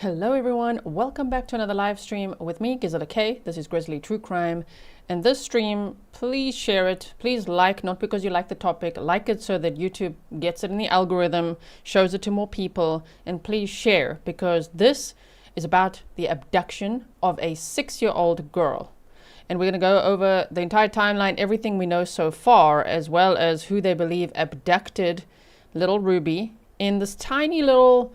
Hello everyone, welcome back to another live stream with me, Grizzly. This is Grizzly True Crime. And this stream, please share it. Please like, not because you like the topic, like it so that YouTube gets it in the algorithm, shows it to more people. And please share, because this is about the abduction of a 6-year-old girl. And we're going to go over the entire timeline, everything we know so far, as well as who they believe abducted little Ruby in this tiny little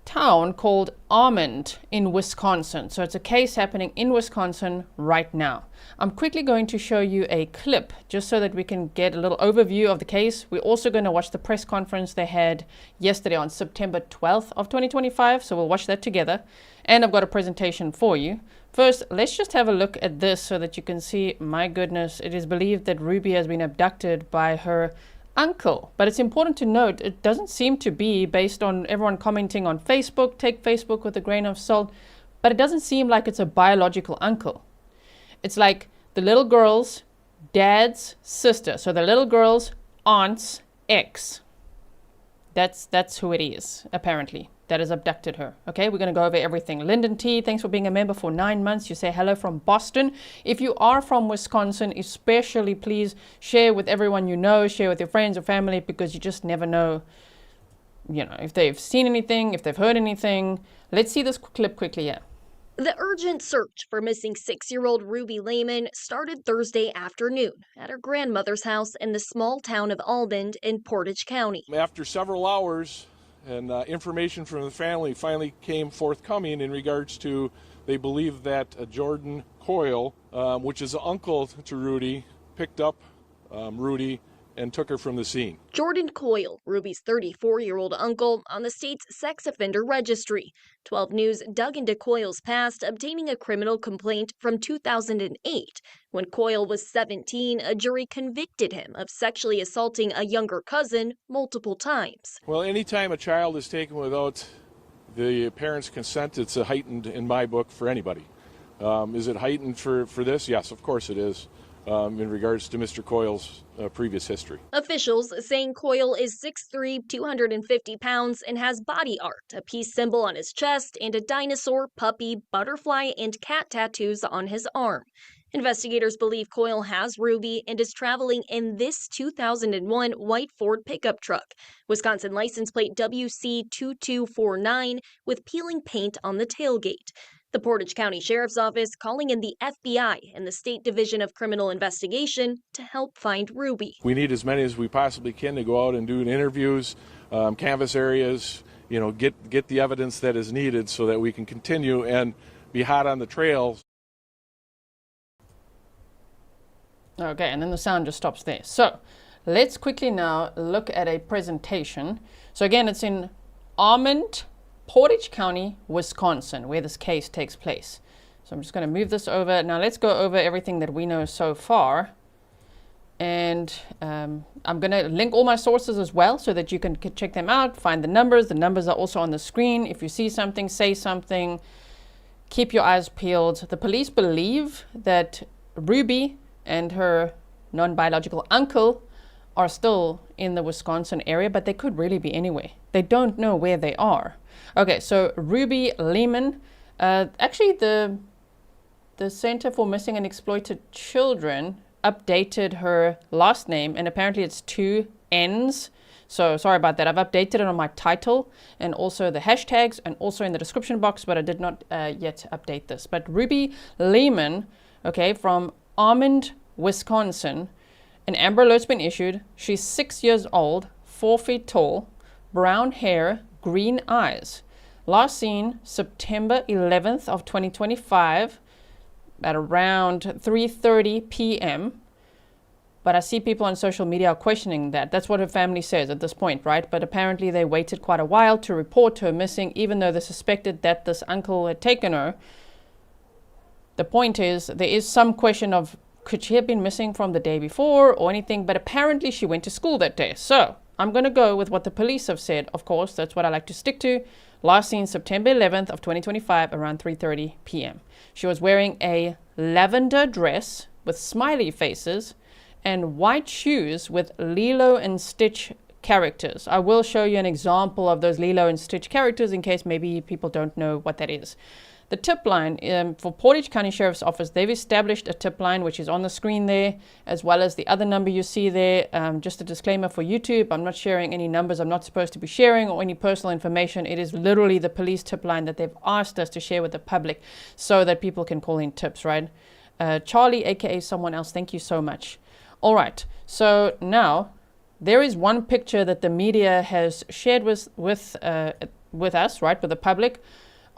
town called Almond in Wisconsin. So it's a case happening in Wisconsin right now. I'm quickly going to show you a clip just so that we can get a little overview of the case. We're also going to watch the press conference they had yesterday on September 12th of 2025. So we'll watch that together. And I've got a presentation for you. First, let's just have a look at this so that you can see, my goodness, it is believed that Ruby has been abducted by her uncle. But it's important to note, it doesn't seem to be, based on everyone commenting on Facebook, take Facebook with a grain of salt, but it doesn't seem like it's a biological uncle. It's like the little girl's dad's sister. So the little girl's aunt's ex. That's who it is, apparently, that has abducted her. Okay, we're going to go over everything. Lyndon T, thanks for being a member for 9 months. You say hello from Boston. If you are from Wisconsin, especially, please share with everyone you know, share with your friends or family, because you just never know, you know, if they've seen anything, if they've heard anything. Let's see this clip quickly, yeah. The urgent search for missing 6-year-old Ruby Lehman started Thursday afternoon at her grandmother's house in the small town of Almond in Portage County. After several hours and information from the family finally came forthcoming in regards to, they believe that Jordan Coyle, which is an uncle to Rudy, picked up Rudy and took her from the scene. Jordan Coyle, Ruby's 34-year-old uncle, on the state's sex offender registry. 12 News dug into Coyle's past, obtaining a criminal complaint from 2008. When Coyle was 17, a jury convicted him of sexually assaulting a younger cousin multiple times. Well, anytime a child is taken without the parents' consent, it's a heightened, in my book, for anybody. Is it heightened for this? Yes, of course it is. In regards to Mr. Coyle's previous history. Officials saying Coyle is 6'3", 250 pounds, and has body art, a peace symbol on his chest, and a dinosaur, puppy, butterfly, and cat tattoos on his arm. Investigators believe Coyle has Ruby and is traveling in this 2001 white Ford pickup truck, Wisconsin license plate WC2249, with peeling paint on the tailgate. The Portage County Sheriff's Office calling in the FBI and the State Division of Criminal Investigation to help find Ruby. We need as many as we possibly can to go out and do interviews, canvass areas, you know, get the evidence that is needed so that we can continue and be hot on the trail. Okay, and then the sound just stops there. So let's quickly now look at a presentation. So again, it's in Almond, Portage County, Wisconsin, where this case takes place. So I'm just going to move this over. Now let's go over everything that we know so far. And I'm going to link all my sources as well so that you can check them out, find the numbers. The numbers are also on the screen. If you see something, say something. Keep your eyes peeled. The police believe that Ruby and her non-biological uncle are still in the Wisconsin area, but they could really be anywhere. They don't know where they are. Okay, so Ruby Lehman, actually the Center for Missing and Exploited Children updated her last name, and apparently it's 2 N's. So sorry about that. I've updated it on my title and also the hashtags and also in the description box, but I did not yet update this. But Ruby Lehman, okay, from Almond, Wisconsin, an Amber Alert's been issued. She's 6 years old, 4 feet tall, brown hair, green eyes. Last seen September 11th of 2025 at around 3:30 p.m. But I see people on social media are questioning that. That's what her family says at this point, right? But apparently they waited quite a while to report her missing, even though they suspected that this uncle had taken her. The point is, there is some question of, could she have been missing from the day before or anything? But apparently she went to school that day. So I'm going to go with what the police have said. Of course, that's what I like to stick to. Last seen September 11th of 2025 around 3:30 p.m. She was wearing a lavender dress with smiley faces and white shoes with Lilo and Stitch characters. I will show you an example of those Lilo and Stitch characters in case maybe people don't know what that is. The tip line for Portage County Sheriff's Office, they've established a tip line which is on the screen there, as well as the other number you see there. Just a disclaimer for YouTube, I'm not sharing any numbers I'm not supposed to be sharing or any personal information. It is literally the police tip line that they've asked us to share with the public so that people can call in tips, right? Charlie, aka someone else, thank you so much. All right, so now there is one picture that the media has shared with us, right, with the public,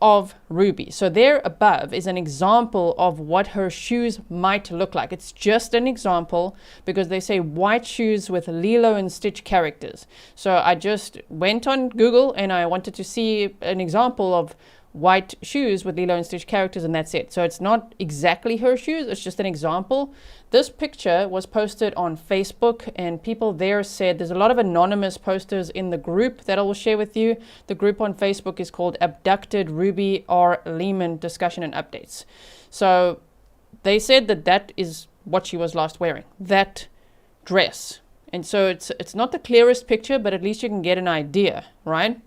of Ruby. So there above is an example of what her shoes might look like. It's just an example because they say white shoes with Lilo and Stitch characters. So I just went on Google and I wanted to see an example of white shoes with Lilo and Stitch characters, and that's it. So it's not exactly her shoes, it's just an example. This picture was posted on Facebook and people there said, there's a lot of anonymous posters in the group that I will share with you. The group on Facebook is called Abducted Ruby R. Lehman Discussion and Updates. So they said that that is what she was last wearing, that dress. And so it's not the clearest picture, but at least you can get an idea, right?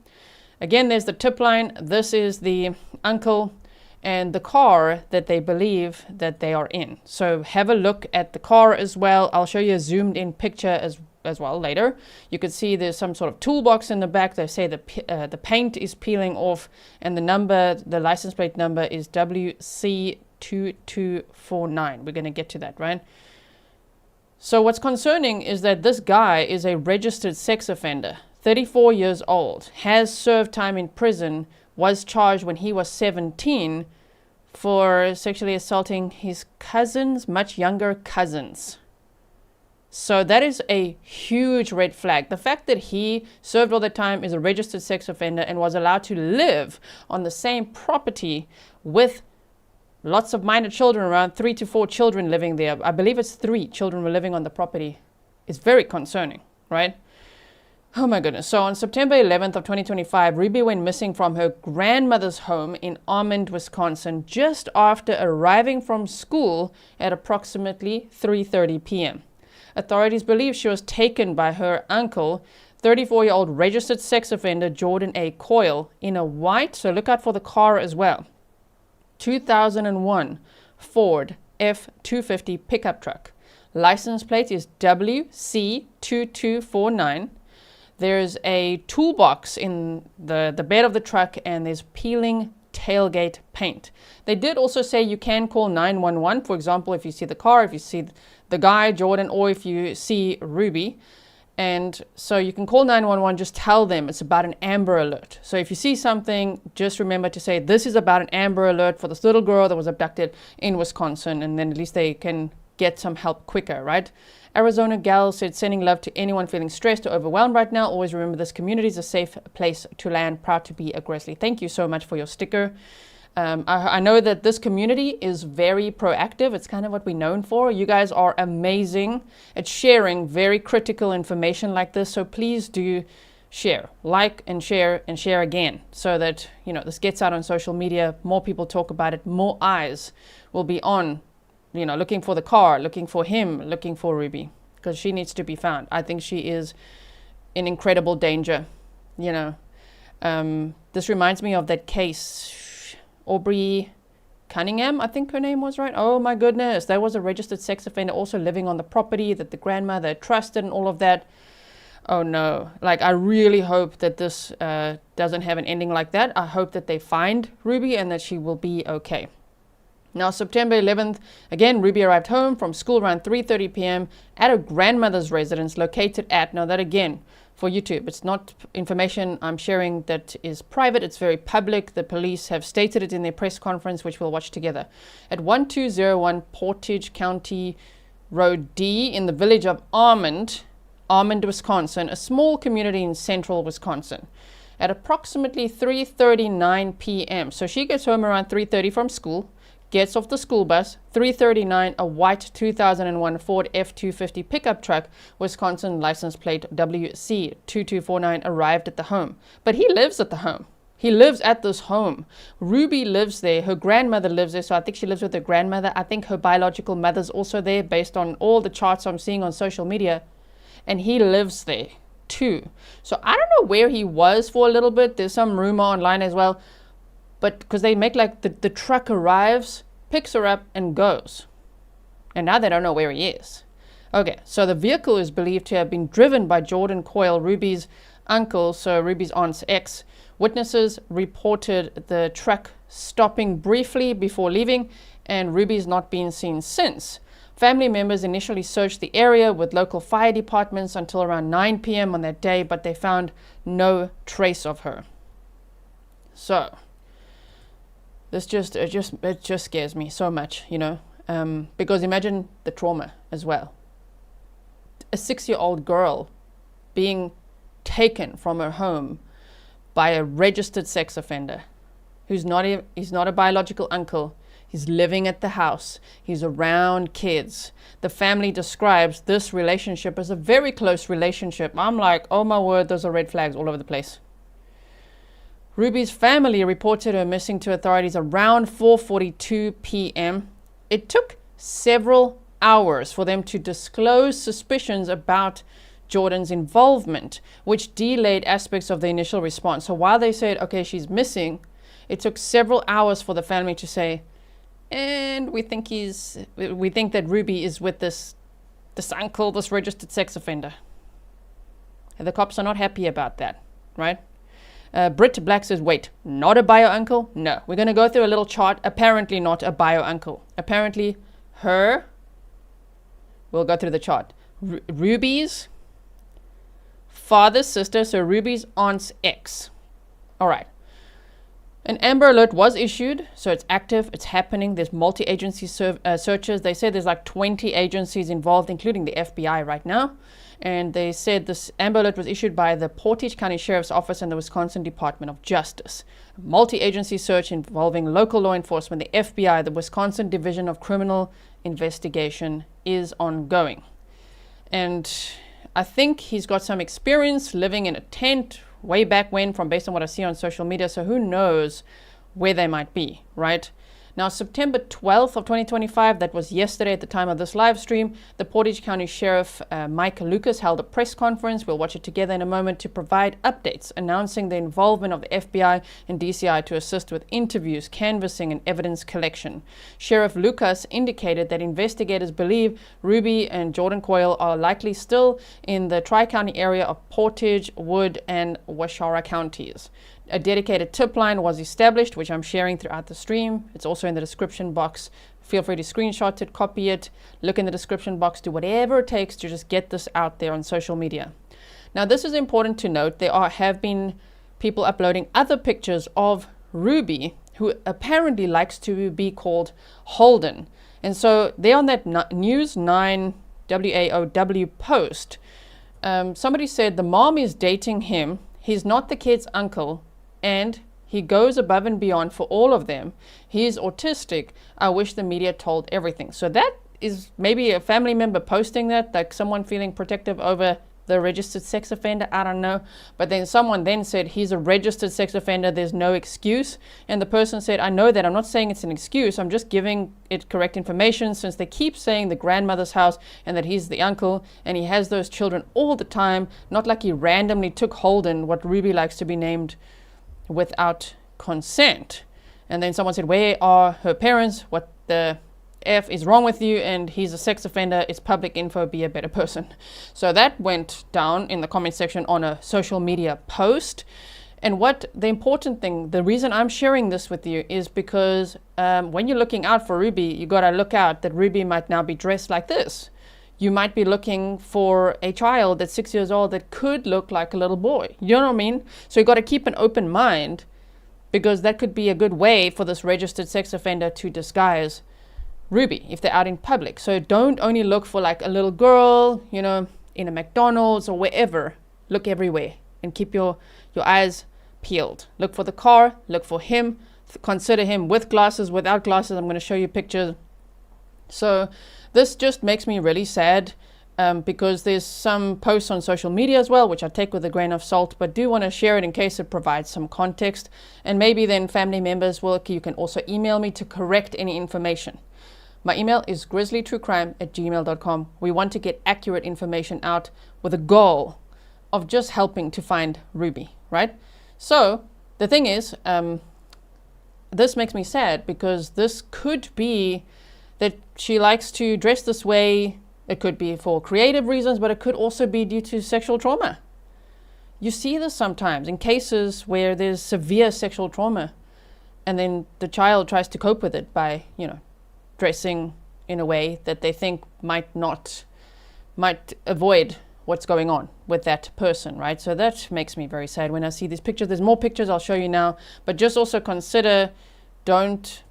Again, there's the tip line. This is the uncle and the car that they believe that they are in. So have a look at the car as well. I'll show you a zoomed in picture as well later. You can see there's some sort of toolbox in the back. They say the paint is peeling off and the license plate number is WC2249. We're going to get to that, right? So what's concerning is that this guy is a registered sex offender. 34 years old, has served time in prison, was charged when he was 17 for sexually assaulting his cousins, much younger cousins. So that is a huge red flag. The fact that he served all the time, is a registered sex offender, and was allowed to live on the same property with lots of minor children around, 3 to 4 children living there. I believe it's 3 children were living on the property. It's very concerning, right? Oh my goodness. So on September 11th of 2025, Ruby went missing from her grandmother's home in Almond, Wisconsin, just after arriving from school at approximately 3:30 p.m. Authorities believe she was taken by her uncle, 34-year-old registered sex offender Jordan A. Coyle, in a white, so look out for the car as well, 2001 Ford F-250 pickup truck. License plate is WC2249. There's a toolbox in the bed of the truck, and there's peeling tailgate paint. They did also say you can call 911, for example, if you see the car, if you see the guy, Jordan, or if you see Ruby. And so you can call 911, just tell them it's about an Amber Alert. So if you see something, just remember to say, this is about an Amber Alert for this little girl that was abducted in Wisconsin, and then at least they can get some help quicker, right? Arizona Gal said, sending love to anyone feeling stressed or overwhelmed right now. Always remember this community is a safe place to land. Proud to be a Grizzly. Thank you so much for your sticker. I know that this community is very proactive. It's kind of what we're known for. You guys are amazing at sharing very critical information like this. So please do share, like and share again, so that, you know, this gets out on social media. More people talk about it. More eyes will be on, you know, looking for the car, looking for him, looking for Ruby, because she needs to be found. I think she is in incredible danger, you know. This reminds me of that case, Aubrey Cunningham, I think her name was, right? Oh my goodness, that was a registered sex offender also living on the property that the grandmother trusted and all of that. Oh no, like I really hope that this doesn't have an ending like that. I hope that they find Ruby and that she will be okay. Now, September 11th, again, Ruby arrived home from school around 3:30 p.m. at her grandmother's residence located at, now that again, for YouTube, it's not information I'm sharing that is private, it's very public. The police have stated it in their press conference, which we'll watch together. At 1201 Portage County Road D in the village of Almond, Wisconsin, a small community in central Wisconsin. At approximately 3:39 p.m. So she gets home around 3:30 from school, gets off the school bus, 3:39, a white 2001 Ford F-250 pickup truck, Wisconsin license plate WC2249, arrived at the home. But he lives at the home. He lives at this home. Ruby lives there. Her grandmother lives there, so I think she lives with her grandmother. I think her biological mother's also there based on all the charts I'm seeing on social media. And he lives there. too. So I don't know where he was for a little bit. There's some rumor online as well. But because they make like the truck arrives, picks her up and goes. And now they don't know where he is. Okay, so the vehicle is believed to have been driven by Jordan Coyle, Ruby's uncle, so Ruby's aunt's ex. Witnesses reported the truck stopping briefly before leaving, and Ruby's not been seen since. Family members initially searched the area with local fire departments until around 9 p.m. on that day, but they found no trace of her. So this just scares me so much, you know, because imagine the trauma as well. A 6-year-old girl being taken from her home by a registered sex offender he's not a biological uncle. He's living at the house. He's around kids. The family describes this relationship as a very close relationship. I'm like, oh my word, those are red flags all over the place. Ruby's family reported her missing to authorities around 4:42 p.m. It took several hours for them to disclose suspicions about Jordan's involvement, which delayed aspects of the initial response. So while they said, okay, she's missing, it took several hours for the family to say, and we think that Ruby is with this uncle, this registered sex offender. And the cops are not happy about that, right? Britt Black says, wait, not a bio uncle? No, we're going to go through a little chart. Apparently not a bio uncle. Apparently we'll go through the chart. Ruby's father's sister, so Ruby's aunt's ex. All right. An Amber Alert was issued, so it's active, it's happening. There's multi-agency searches. They said there's like 20 agencies involved, including the FBI right now. And they said this Amber Alert was issued by the Portage County Sheriff's Office and the Wisconsin Department of Justice. A multi-agency search involving local law enforcement, the FBI, the Wisconsin Division of Criminal Investigation is ongoing. And I think he's got some experience living in a tent way back when, based on what I see on social media. So who knows where they might be, right? Now, September 12th of 2025, that was yesterday at the time of this live stream, the Portage County Sheriff Mike Lucas held a press conference. We'll watch it together in a moment to provide updates announcing the involvement of the FBI and DCI to assist with interviews, canvassing, and evidence collection. Sheriff Lucas indicated that investigators believe Ruby and Jordan Coyle are likely still in the Tri-County area of Portage, Wood, and Waushara counties. A dedicated tip line was established, which I'm sharing throughout the stream. It's also in the description box. Feel free to screenshot it, copy it, look in the description box, do whatever it takes to just get this out there on social media. Now, this is important to note. There have been people uploading other pictures of Ruby, who apparently likes to be called Holden. And so there on that News 9 WAOW post, somebody said the mom is dating him. He's not the kid's uncle. And he goes above and beyond for all of them. He is autistic. I wish the media told everything. So that is maybe a family member posting that, like someone feeling protective over the registered sex offender. I don't know. But then someone then said, he's a registered sex offender. There's no excuse. And the person said, I know that. I'm not saying it's an excuse. I'm just giving it correct information, since they keep saying the grandmother's house and that he's the uncle and he has those children all the time. Not like he randomly took Holden, what Ruby likes to be named, without consent. And then someone said, where are her parents? What the F is wrong with you? And he's a sex offender. It's public info. Be a better person. So that went down in the comment section on a social media post. And what the important thing, the reason I'm sharing this with you is because when you're looking out for Ruby, you got to look out that Ruby might now be dressed like this. You might be looking for a child that's 6 years old that could look like a little boy. You know what I mean? So you got to keep an open mind, because that could be a good way for this registered sex offender to disguise Ruby if they're out in public. So don't only look for like a little girl, you know, in a McDonald's or wherever. Look everywhere and keep your eyes peeled. Look for the car, look for him, consider him with glasses, without glasses. I'm going to show you pictures. So this just makes me really sad, because there's some posts on social media as well, which I take with a grain of salt, but do want to share it in case it provides some context. And maybe then family members you can also email me to correct any information. My email is grizzlytruecrime@gmail.com. We want to get accurate information out with a goal of just helping to find Ruby, right? So the thing is, this makes me sad because this could be that she likes to dress this way. It could be for creative reasons, but it could also be due to sexual trauma. You see this sometimes in cases where there's severe sexual trauma, and then the child tries to cope with it by, dressing in a way that they think might avoid what's going on with that person, right? So that makes me very sad when I see these pictures. There's more pictures I'll show you now, but just also consider, don't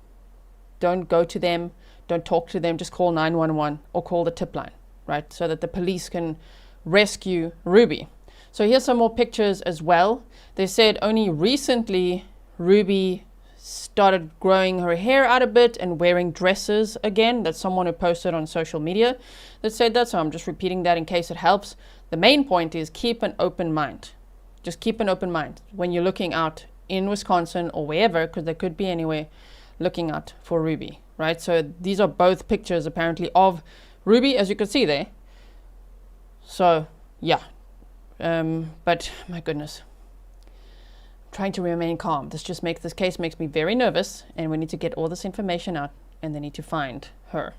go to them, don't talk to them, just call 911 or call the tip line, right? So that the police can rescue Ruby. So here's some more pictures as well. They said only recently Ruby started growing her hair out a bit and wearing dresses again. That's someone who posted on social media that said that, so I'm just repeating that in case it helps. The main point is keep an open mind. Just keep an open mind when you're looking out in Wisconsin or wherever, because there could be anywhere, looking out for Ruby, right? So these are both pictures apparently of Ruby, as you can see there. So yeah, but my goodness, trying to remain calm. This case makes me very nervous, and we need to get all this information out, and they need to find her.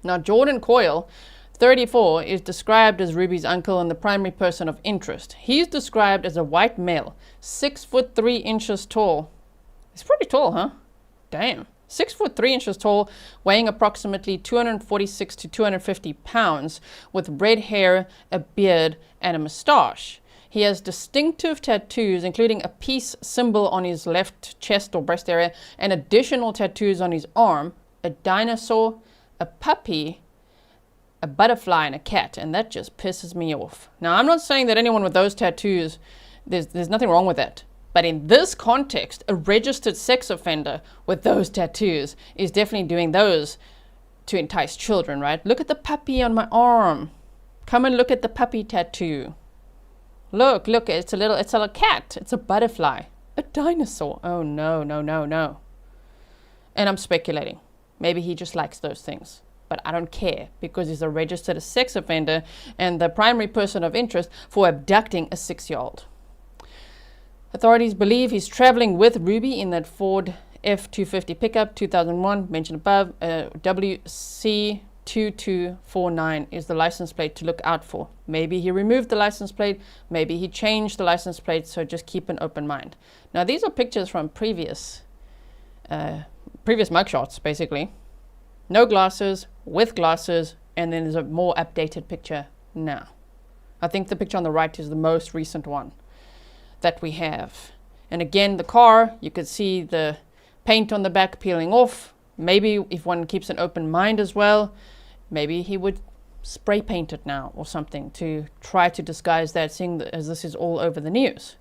Now, Jordan Coyle, 34, is described as Ruby's uncle and the primary person of interest. He's described as a white male, 6'3" tall. He's pretty tall, huh? Damn. 6'3" tall, weighing approximately 246 to 250 pounds, with red hair, a beard, and a mustache. He has distinctive tattoos, including a peace symbol on his left chest or breast area, and additional tattoos on his arm, a dinosaur, a puppy, a butterfly, and a cat. And that just pisses me off. Now, I'm not saying that anyone with those tattoos, there's nothing wrong with that. But in this context, a registered sex offender with those tattoos is definitely doing those to entice children, right? Look at the puppy on my arm. Come and look at the puppy tattoo. Look, it's a little cat. It's a butterfly. A dinosaur. Oh, no, no, no, no. And I'm speculating. Maybe he just likes those things. But I don't care, because he's a registered sex offender and the primary person of interest for abducting a 6-year-old. Authorities believe he's traveling with Ruby in that Ford F-250 pickup, 2001, mentioned above. WC2249 is the license plate to look out for. Maybe he removed the license plate, maybe he changed the license plate, so just keep an open mind. Now, these are pictures from previous mugshots, basically. No glasses, with glasses, and then there's a more updated picture now. I think the picture on the right is the most recent one that we have. And again, the car, you could see the paint on the back peeling off. Maybe if one keeps an open mind as well, maybe he would spray paint it now or something to try to disguise that, seeing that as this is all over the news.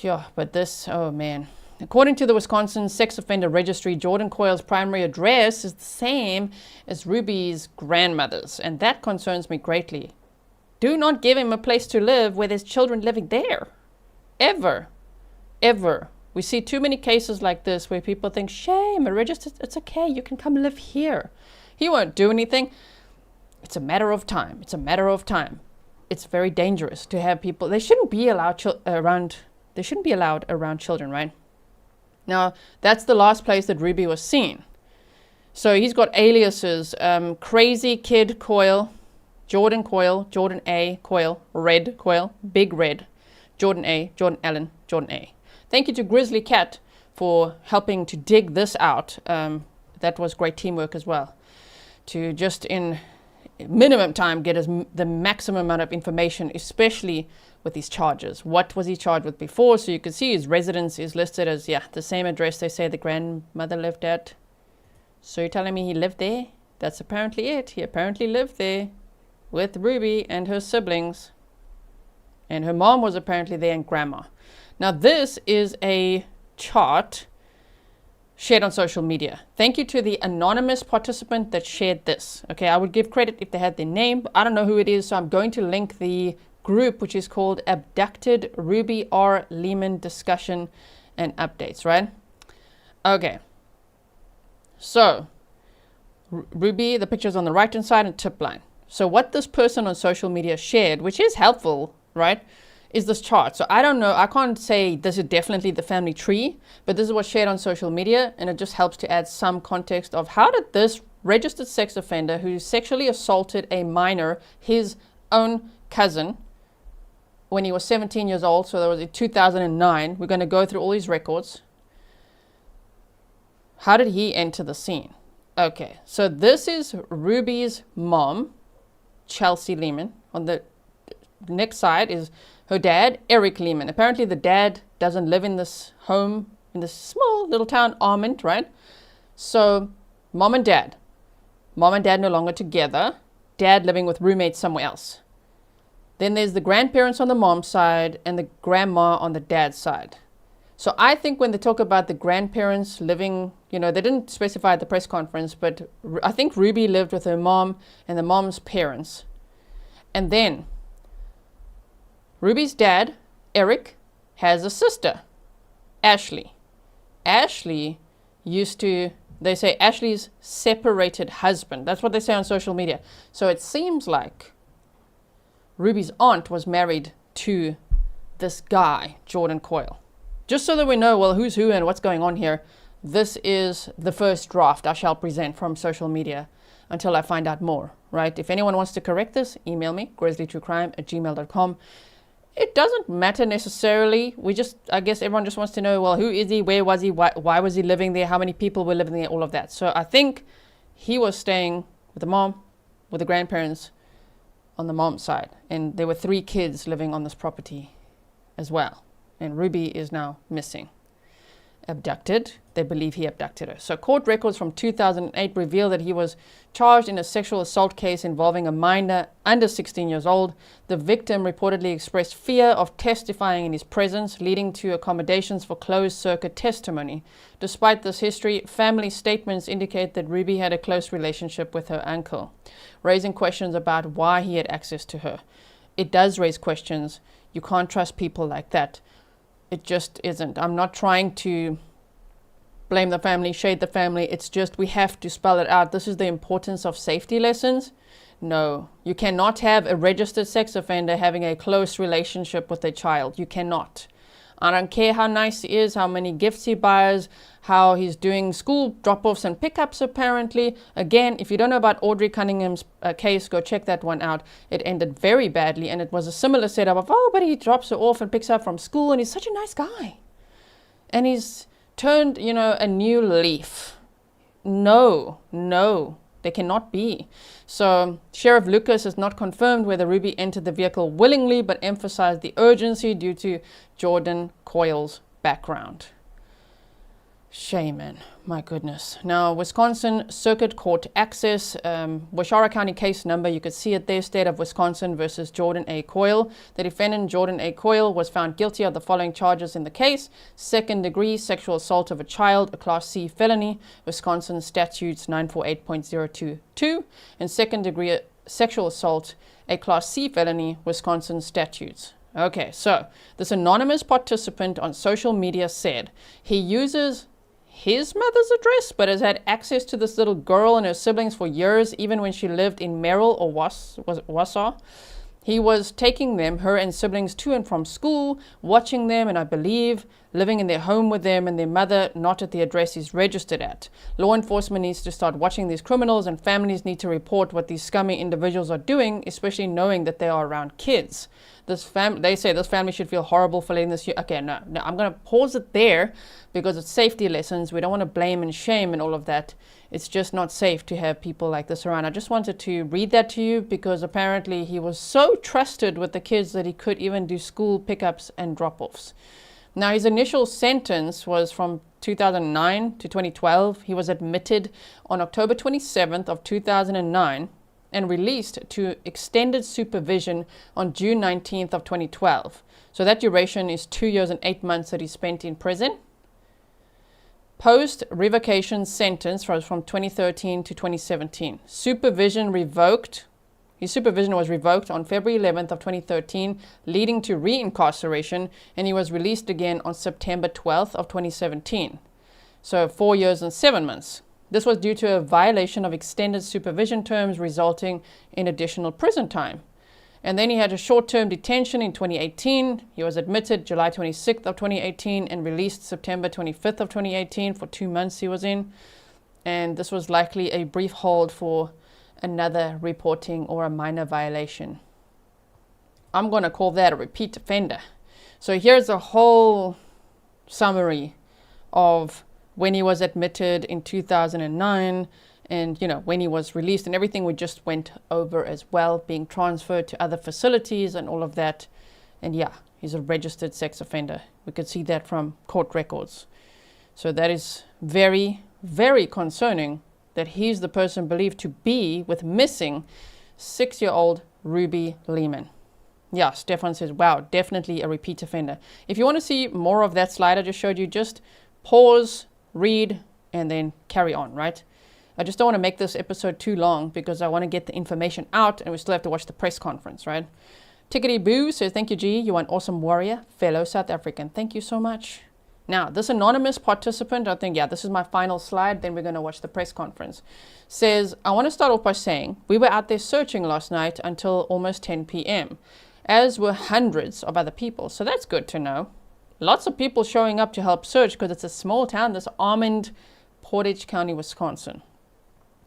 Yeah, but this, oh man. According to the Wisconsin Sex Offender Registry, Jordan Coyle's primary address is the same as Ruby's grandmother's, and that concerns me greatly. Do not give him a place to live where there's children living there. Ever. Ever. We see too many cases like this where people think, shame, a registered, it's okay, you can come live here. He won't do anything. It's a matter of time. It's a matter of time. It's very dangerous to have people, they shouldn't be allowed around children, right? Now, that's the last place that Ruby was seen. So he's got aliases, Crazy Kid Coyle, Jordan Coyle, Jordan A. Coyle, Red Coyle, Big Red, Jordan A., Jordan Allen, Jordan A. Thank you to Grizzly Cat for helping to dig this out. That was great teamwork as well. To just in minimum time get us the maximum amount of information, especially with these charges. What was he charged with before? So you can see his residence is listed as, the same address they say the grandmother lived at. So you're telling me he lived there? That's apparently it. He apparently lived there with Ruby and her siblings. And her mom was apparently there, and grandma. Now this is a chart shared on social media. Thank you to the anonymous participant that shared this. Okay, I would give credit if they had their name, but I don't know who it is, so I'm going to link the group, which is called Abducted Ruby R. Lehman Discussion and Updates, right? Okay. So, Ruby, the picture's on the right-hand side and tip line. So what this person on social media shared, which is helpful, right, is this chart. So I don't know, I can't say this is definitely the family tree, but this is what's shared on social media, and it just helps to add some context of how did this registered sex offender who sexually assaulted a minor, his own cousin, when he was 17 years old, so that was in 2009. We're going to go through all these records. How did he enter the scene? Okay, so this is Ruby's mom, Chelsea Lehman. On the next side is her dad, Eric Lehman. Apparently the dad doesn't live in this home, in this small little town, Almond, right? So mom and dad no longer together, dad living with roommates somewhere else. Then there's the grandparents on the mom's side and the grandma on the dad's side. So I think when they talk about the grandparents living, they didn't specify at the press conference, but I think Ruby lived with her mom and the mom's parents. And then Ruby's dad, Eric, has a sister, Ashley. Ashley they say Ashley's separated husband. That's what they say on social media. So it seems like Ruby's aunt was married to this guy, Jordan Coyle. Just so that we know, well, who's who and what's going on here, this is the first draft I shall present from social media until I find out more, right? If anyone wants to correct this, email me, grizzlytruecrime@gmail.com. It doesn't matter necessarily. I guess everyone just wants to know, well, who is he? Where was he? Why was he living there? How many people were living there? All of that. So I think he was staying with the mom, with the grandparents on the mom's side. And there were 3 kids living on this property as well. And Ruby is now missing. Abducted. They believe he abducted her. So court records from 2008 reveal that he was charged in a sexual assault case involving a minor under 16 years old. The victim reportedly expressed fear of testifying in his presence, leading to accommodations for closed-circuit testimony. Despite this history, family statements indicate that Ruby had a close relationship with her uncle, raising questions about why he had access to her. It does raise questions. You can't trust people like that. It just isn't. I'm not trying to blame the family, shade the family. It's just we have to spell it out. This is the importance of safety lessons. No, you cannot have a registered sex offender having a close relationship with a child. You cannot. I don't care how nice he is, how many gifts he buys, how he's doing school drop-offs and pickups apparently. Again, if you don't know about Audrey Cunningham's case, go check that one out. It ended very badly, and it was a similar setup of, but he drops her off and picks her up from school, and he's such a nice guy. And he's turned, a new leaf. No, they cannot be. So Sheriff Lucas has not confirmed whether Ruby entered the vehicle willingly, but emphasized the urgency due to Jordan Coyle's background. Shame, man. My goodness. Now, Wisconsin Circuit Court access, Waushara County case number, you could see it there, State of Wisconsin versus Jordan A. Coyle. The defendant, Jordan A. Coyle, was found guilty of the following charges in the case: second-degree sexual assault of a child, a Class C felony, Wisconsin Statutes 948.022, and second-degree sexual assault, a Class C felony, Wisconsin Statutes. Okay, so this anonymous participant on social media said he uses his mother's address, but has had access to this little girl and her siblings for years, even when she lived in Merrill or Wausau. He was taking them, her and siblings, to and from school, watching them, and I believe living in their home with them, and their mother not at the address he's registered at. Law enforcement needs to start watching these criminals, and families need to report what these scummy individuals are doing, especially knowing that they are around kids. They say this family should feel horrible for letting this. Okay, no, I'm going to pause it there because it's safety lessons. We don't want to blame and shame and all of that. It's just not safe to have people like this around. I just wanted to read that to you because apparently he was so trusted with the kids that he could even do school pickups and drop-offs. Now, his initial sentence was from 2009 to 2012. He was admitted on October 27th of 2009 and released to extended supervision on June 19th of 2012. So that duration is 2 years and 8 months that he spent in prison. Post-revocation sentence was from 2013 to 2017. Supervision revoked. His supervision was revoked on February 11th of 2013, leading to reincarceration, and he was released again on September 12th of 2017. So 4 years and 7 months. This was due to a violation of extended supervision terms resulting in additional prison time. And then he had a short-term detention in 2018. He was admitted July 26th of 2018 and released September 25th of 2018 for 2 months he was in. And this was likely a brief hold for another reporting or a minor violation. I'm going to call that a repeat offender. So here's a whole summary of when he was admitted in 2009 and, you know, when he was released and everything we just went over as well, being transferred to other facilities and all of that. And yeah, he's a registered sex offender. We could see that from court records. So that is very, very concerning that he's the person believed to be with missing 6-year-old Ruby Lehman. Yeah, Stefan says, wow, definitely a repeat offender. If you want to see more of that slide I just showed you, just pause, read, and then carry on, right? I just don't want to make this episode too long because I want to get the information out and we still have to watch the press conference, right? Tickety Boo says, thank you, G. You are an awesome warrior, fellow South African. Thank you so much. Now, this anonymous participant, I think, yeah, this is my final slide, then we're going to watch the press conference, says, I want to start off by saying we were out there searching last night until almost 10 p.m., as were hundreds of other people. So that's good to know. Lots of people showing up to help search because it's a small town, this Almond, Portage County, Wisconsin.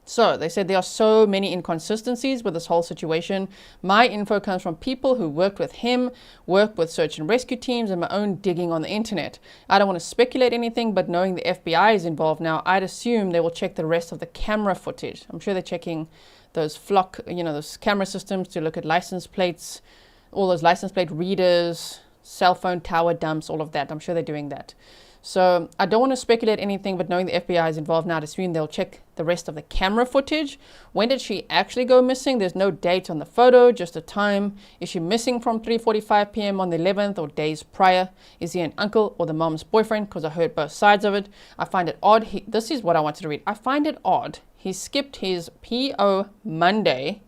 So they said there are so many inconsistencies with this whole situation. My info comes from people who worked with him, worked with search and rescue teams, and my own digging on the internet. I don't want to speculate anything, but knowing the FBI is involved now, I'd assume they will check the rest of the camera footage. I'm sure they're checking those flock, those camera systems to look at license plates, all those license plate readers, cell phone tower dumps, all of that. I'm sure they're doing that. So I don't want to speculate anything, but knowing the FBI is involved now, I'd assume they'll check the rest of the camera footage. When did she actually go missing? There's no date on the photo, just a time. Is she missing from 3:45 p.m. on the 11th or days prior? Is he an uncle or the mom's boyfriend? Because I heard both sides of it. I find it odd. This is what I wanted to read. I find it odd. He skipped his PO Monday,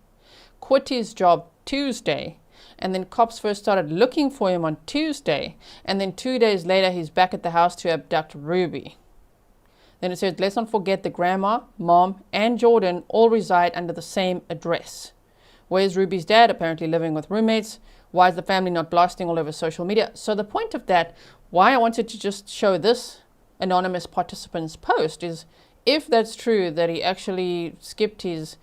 quit his job Tuesday, and then cops first started looking for him on Tuesday, and then 2 days later he's back at the house to abduct Ruby. Then it says, let's not forget the grandma, mom, and Jordan all reside under the same address. Where's Ruby's dad? Apparently living with roommates. Why is the family not blasting all over social media? So the point of that, why I wanted to just show this anonymous participant's post is, if that's true that he actually skipped his,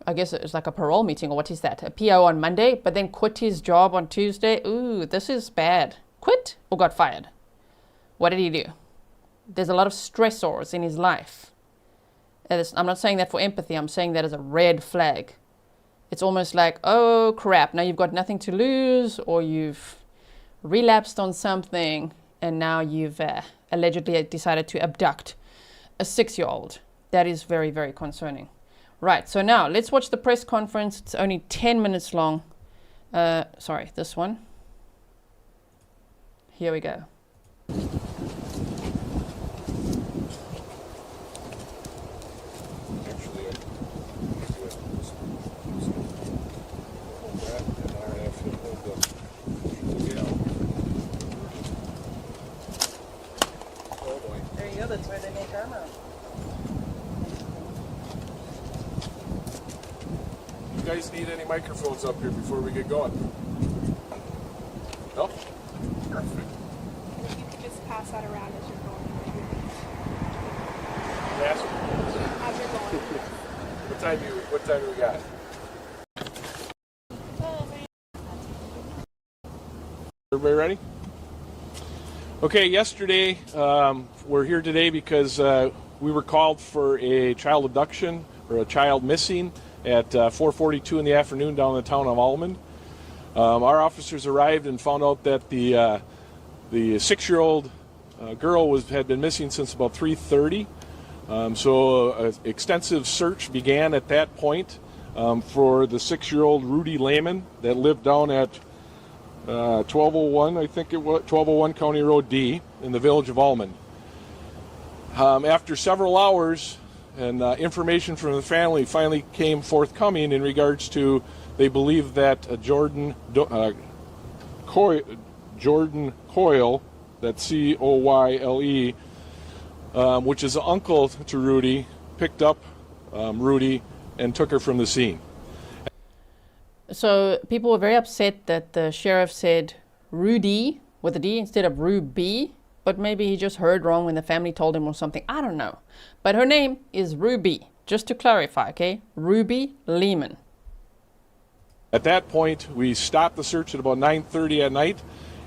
I guess it's like a parole meeting, or what is that? A PO on Monday, but then quit his job on Tuesday. Ooh, this is bad. Quit or got fired? What did he do? There's a lot of stressors in his life. I'm not saying that for empathy. I'm saying that as a red flag. It's almost like, oh crap, now you've got nothing to lose, or you've relapsed on something, and now you've allegedly decided to abduct a 6-year-old. That is very, very concerning. Right, so now let's watch the press conference. It's only 10 minutes long. Sorry, this one. Here we go. There you go, that's where they make armor. You guys need any microphones up here before we get going? No? Perfect. You can just pass that around as you're going. Yes. As you're going. What time do we got? Everybody ready? Okay, yesterday, we're here today because we were called for a child abduction or a child missing at 4:42 in the afternoon down in the town of Almond. Our officers arrived and found out that the 6-year-old girl had been missing since about 3:30. So an extensive search began at that point for the 6-year-old Ruby Lehman that lived down at 1201, I think it was 1201 County Road D in the village of Almond. After several hours, and information from the family finally came forthcoming in regards to, they believe that Jordan Coyle, that's Coyle, which is an uncle to Rudy, picked up Rudy and took her from the scene. So people were very upset that the sheriff said Rudy with a D instead of Ruby, but maybe he just heard wrong when the family told him or something. I don't know. But her name is Ruby, just to clarify, okay? Ruby Lehman. At that point, we stopped the search at about 9:30 at night,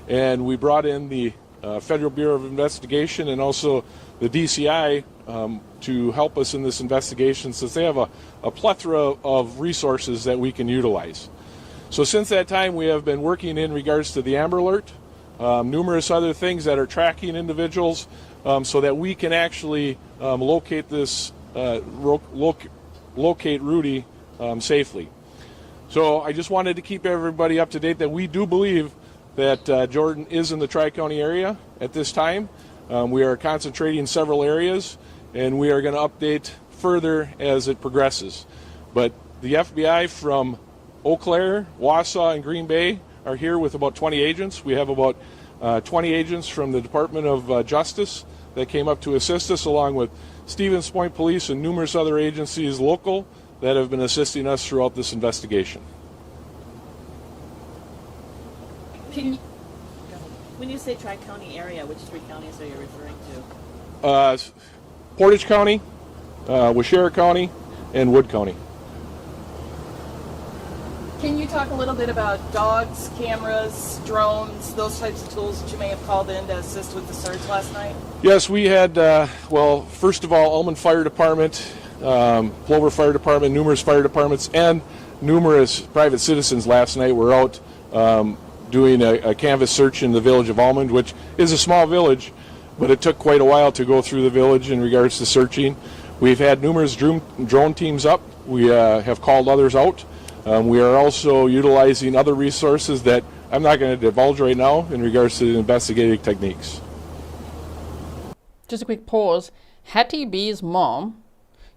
and we brought in the Federal Bureau of Investigation and also the DCI to help us in this investigation, since they have a plethora of resources that we can utilize. So since that time, we have been working in regards to the Amber Alert, numerous other things that are tracking individuals, so that we can actually locate this, locate Rudy safely. So I just wanted to keep everybody up to date that we do believe that Jordan is in the Tri-County area at this time. We are concentrating in several areas, and we are going to update further as it progresses. But the FBI from Eau Claire, Wausau, and Green Bay are here with about 20 agents. We have about 20 agents from the Department of Justice that came up to assist us, along with Stevens Point Police and numerous other agencies local that have been assisting us throughout this investigation. When you say Tri-County area, which three counties are you referring to? Portage County, Waushara County, and Wood County. Can you talk a little bit about dogs, cameras, drones, those types of tools that you may have called in to assist with the search last night? Yes, we had, well, first of all, Almond Fire Department, Plover Fire Department, numerous fire departments, and numerous private citizens last night were out doing a canvas search in the village of Almond, which is a small village, but it took quite a while to go through the village in regards to searching. We've had numerous drone teams up. We have called others out. We are also utilizing other resources that I'm not going to divulge right now in regards to the investigative techniques. Just a quick pause. Hattie B's mom,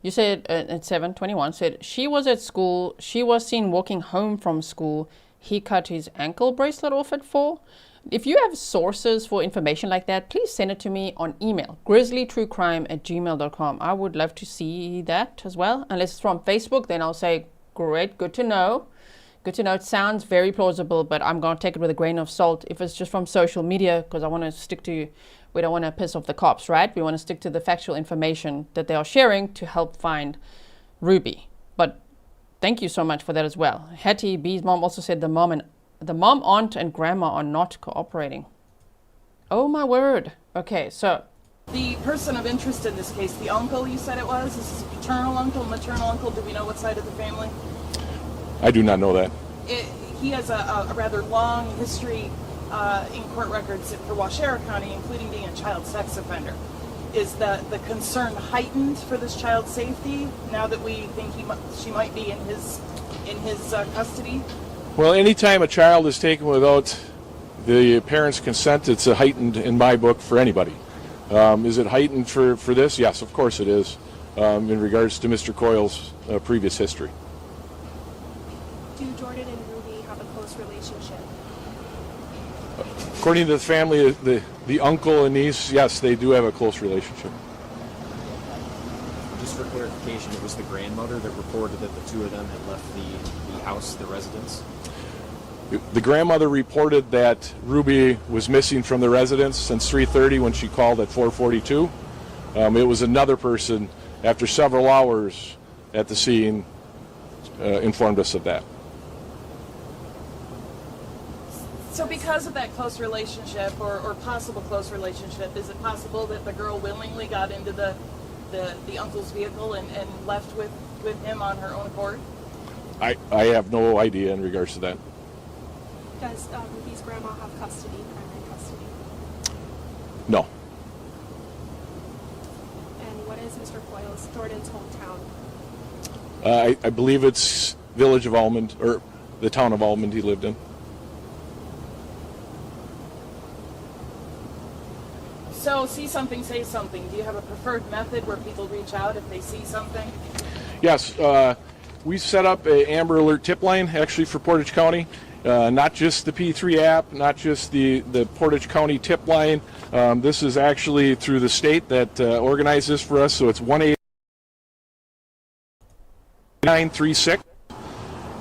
you said at 7:21, said she was at school. She was seen walking home from school. He cut his ankle bracelet off at 4. If you have sources for information like that, please send it to me on email, grizzlytruecrime@gmail.com. I would love to see that as well. Unless it's from Facebook, then I'll say, great, good to know. Good to know. It sounds very plausible, but I'm going to take it with a grain of salt if it's just from social media, because I want to stick to, we don't want to piss off the cops, right? We want to stick to the factual information that they are sharing to help find Ruby. But thank you so much for that as well. Hattie B's mom also said the mom, aunt, and grandma are not cooperating. Oh my word. Okay, so The person of interest in this case, the uncle you said it was, is this a paternal uncle, maternal uncle? Do we know what side of the family? I do not know that. He has a rather long history in court records for Waushara County, including being a child sex offender. Is the concern heightened for this child's safety now that we think she might be in his custody? Well, anytime a child is taken without the parent's consent, it's a heightened in my book for anybody. Is it heightened for this? Yes, of course it is, in regards to Mr. Coyle's previous history. Do Jordan and Ruby have a close relationship? According to the family, the uncle and niece, yes, they do have a close relationship. Just for clarification, it was the grandmother that reported that the two of them had left the house, the residence? The grandmother reported that Ruby was missing from the residence since 3:30 when she called at 4:42. It was another person, after several hours at the scene, informed us of that. So because of that close relationship, or possible close relationship, is it possible that the girl willingly got into the uncle's vehicle and left with him on her own accord? I have no idea in regards to that. Does Ruby's grandma have custody, primary custody? No. And what is Mr. Coyle's, Jordan's hometown? I believe it's village of Almond, or the town of Almond he lived in. So see something, say something. Do you have a preferred method where people reach out if they see something? Yes, we set up a Amber Alert tip line actually for Portage County. Not just the P3 app, not just the Portage County tip line. This is actually through the state that organized this for us, so it's 1-800 936.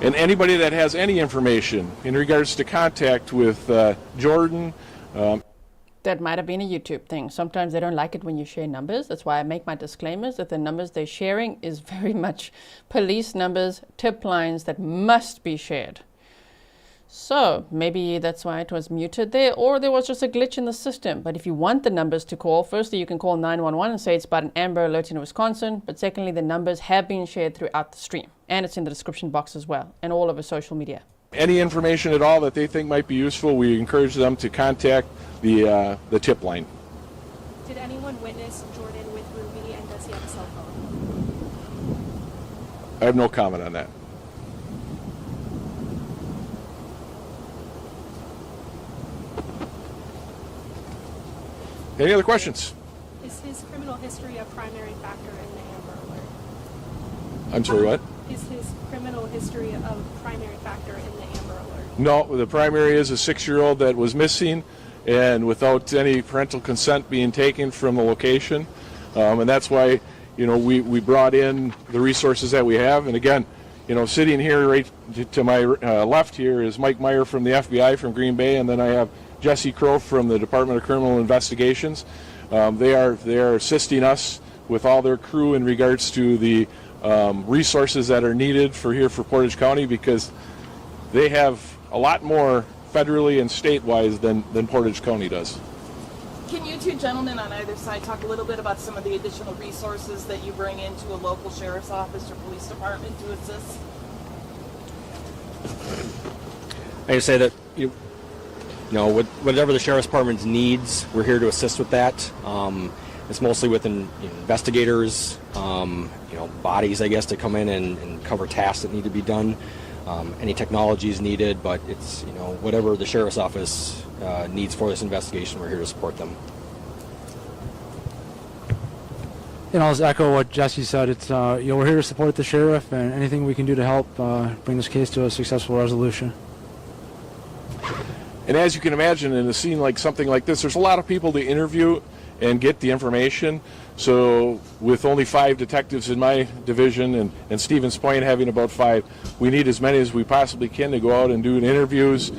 And anybody that has any information in regards to contact with Jordan. That might have been a YouTube thing. Sometimes they don't like it when you share numbers. That's why I make my disclaimers that the numbers they're sharing is very much police numbers, tip lines that must be shared. So maybe that's why it was muted there, or there was just a glitch in the system. But if you want the numbers to call, firstly, you can call 911 and say it's about an Amber Alert in Wisconsin. But secondly, the numbers have been shared throughout the stream. And it's in the description box as well, and all over social media. Any information at all that they think might be useful, we encourage them to contact the tip line. Did anyone witness Jordan with Ruby, and does he have a cell phone? I have no comment on that. Any other questions? Is his criminal history a primary factor in the Amber Alert? I'm sorry, what? Is his criminal history a primary factor in the Amber Alert? No, the primary is a 6-year-old that was missing and without any parental consent being taken from the location. And that's why, we brought in the resources that we have. And again, sitting here right to my left here is Mike Meyer from the FBI from Green Bay, and then I have Jesse Crow from the Department of Criminal Investigations. They are assisting us with all their crew in regards to the resources that are needed for Portage County, because they have a lot more federally and state-wise than Portage County does. Can you two gentlemen on either side talk a little bit about some of the additional resources that you bring into a local sheriff's office or police department to assist? I can say that whatever the sheriff's department needs, we're here to assist with that. It's mostly with investigators, bodies, I guess, to come in and cover tasks that need to be done. Any technology is needed, but it's whatever the sheriff's office needs for this investigation, we're here to support them. I'll just echo what Jesse said. It's we're here to support the sheriff, and anything we can do to help bring this case to a successful resolution. And as you can imagine, in a scene like something like this, there's a lot of people to interview and get the information. So with only 5 detectives in my division and Stevens Point having about 5, we need as many as we possibly can to go out and do interviews,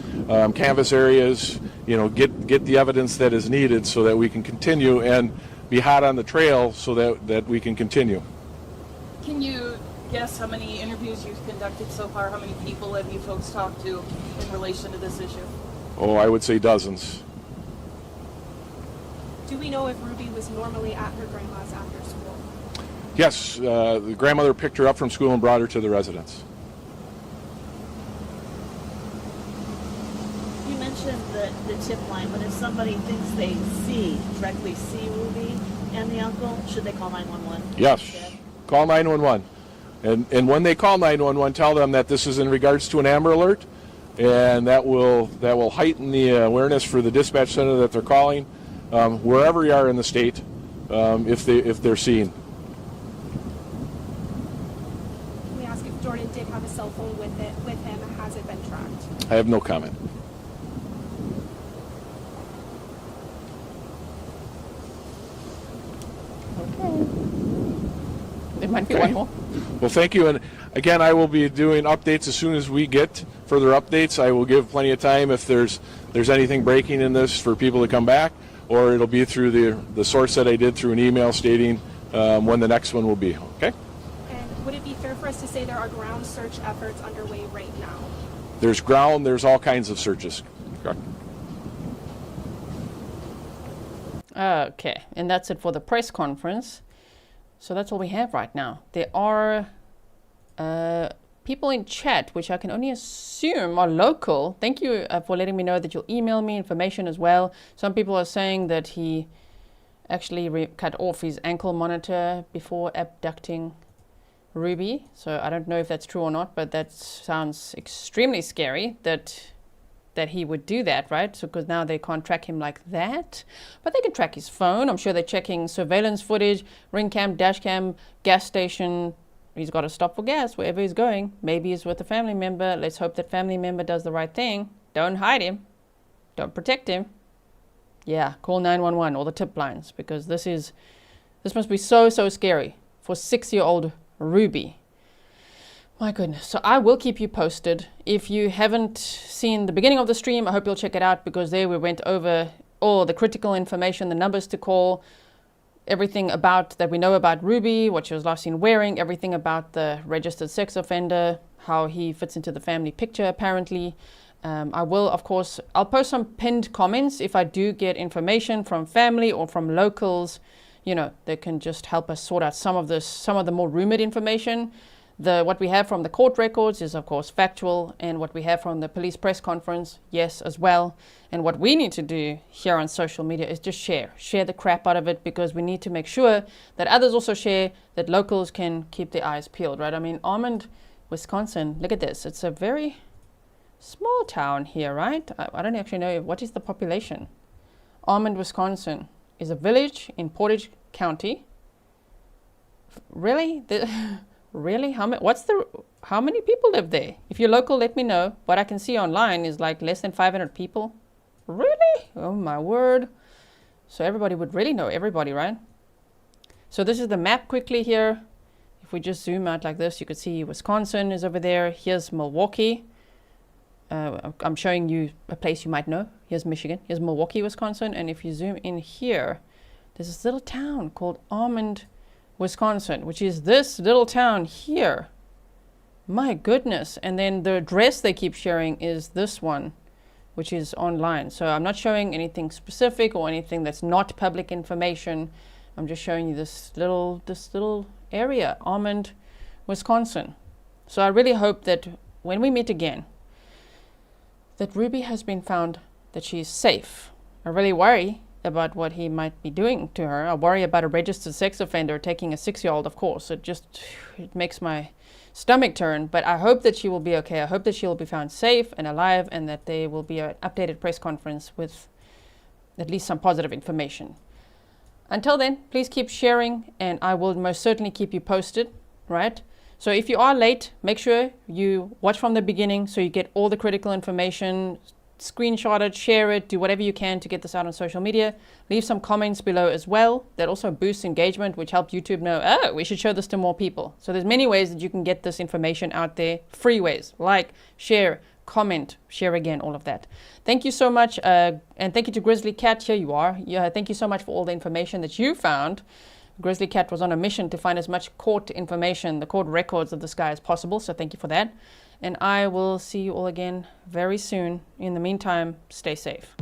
canvass areas, get the evidence that is needed so that we can continue and be hot on the trail so that we can continue. Can you guess how many interviews you've conducted so far? How many people have you folks talked to in relation to this issue? Oh, I would say dozens. Do we know if Ruby was normally at her grandma's after school? Yes, the grandmother picked her up from school and brought her to the residence. You mentioned the tip line, but if somebody thinks they directly see Ruby and the uncle, should they call 911? Yes, instead? call 911. And when they call 911, tell them that this is in regards to an Amber Alert, and that will heighten the awareness for the dispatch center that they're calling, wherever you are in the state, if they're seen. We ask if Jordan did have a cell phone with him. Has it been tracked? I have no comment. There might be one more. Well, thank you. And again, I will be doing updates as soon as we get further updates. I will give plenty of time if there's anything breaking in this for people to come back, or it'll be through the source that I did through an email stating when the next one will be. Okay? And would it be fair for us to say there are ground search efforts underway right now? There's ground. There's all kinds of searches. Correct. Okay, and that's it for the press conference. So that's all we have right now. There are people in chat, which I can only assume are local. Thank you for letting me know that you'll email me information as well. Some people are saying that he actually cut off his ankle monitor before abducting Ruby. So I don't know if that's true or not, but that sounds extremely scary that he would do that, right? So because now they can't track him like that, but they can track his phone. I'm sure they're checking surveillance footage, ring cam, dash cam, gas station. He's got to stop for gas wherever he's going. Maybe he's with a family member. Let's hope that family member does the right thing. Don't hide him. Don't protect him. Yeah, call 911 or the tip lines, because this must be so scary for 6-year-old Ruby. My goodness. So I will keep you posted. If you haven't seen the beginning of the stream, I hope you'll check it out, because there we went over all the critical information, the numbers to call, everything about that we know about Ruby, what she was last seen wearing, everything about the registered sex offender, how he fits into the family picture apparently. I will, of course, I'll post some pinned comments if I do get information from family or from locals, you know, that can just help us sort out some of the more rumored information. What we have from the court records is, of course, factual, and what we have from the police press conference, yes, as well. And what we need to do here on social media is just share the crap out of it, because we need to make sure that others also share, that locals can keep their eyes peeled, right? I mean, Almond, Wisconsin, look at this. It's a very small town here, right? I don't actually know what is the population. Almond, Wisconsin is a village in Portage County. Really? Really? How many people live there? If you're local, let me know. What I can see online is like less than 500 people. Really? Oh my word. So everybody would really know everybody, right? So this is the map quickly here. If we just zoom out like this, you could see Wisconsin is over there. Here's Milwaukee. I'm showing you a place you might know. Here's Michigan. Here's Milwaukee, Wisconsin. And if you zoom in here, there's this little town called Almond, Wisconsin, which is this little town here. My goodness. And then the address they keep sharing is this one, which is online. So I'm not showing anything specific or anything that's not public information. I'm just showing you this little area, Almond, Wisconsin. So I really hope that when we meet again, that Ruby has been found, that she's safe. I really worry about what he might be doing to her. I worry about a registered sex offender taking a 6-year-old, of course. It makes my stomach turn, but I hope that she will be okay. I hope that she will be found safe and alive, and that there will be an updated press conference with at least some positive information. Until then, please keep sharing, and I will most certainly keep you posted, right? So if you are late, make sure you watch from the beginning so you get all the critical information. Screenshot it, share it, do whatever you can to get this out on social media. Leave some comments below as well. That also boosts engagement, which helps YouTube know, oh, we should show this to more people. So there's many ways that you can get this information out there. Free ways, like, share, comment, share again, all of that. Thank you so much. And thank you to Grizzly Cat. Here you are. Yeah, thank you so much for all the information that you found. Grizzly Cat was on a mission to find as much court information, the court records of this guy as possible. So thank you for that. And I will see you all again very soon. In the meantime, stay safe.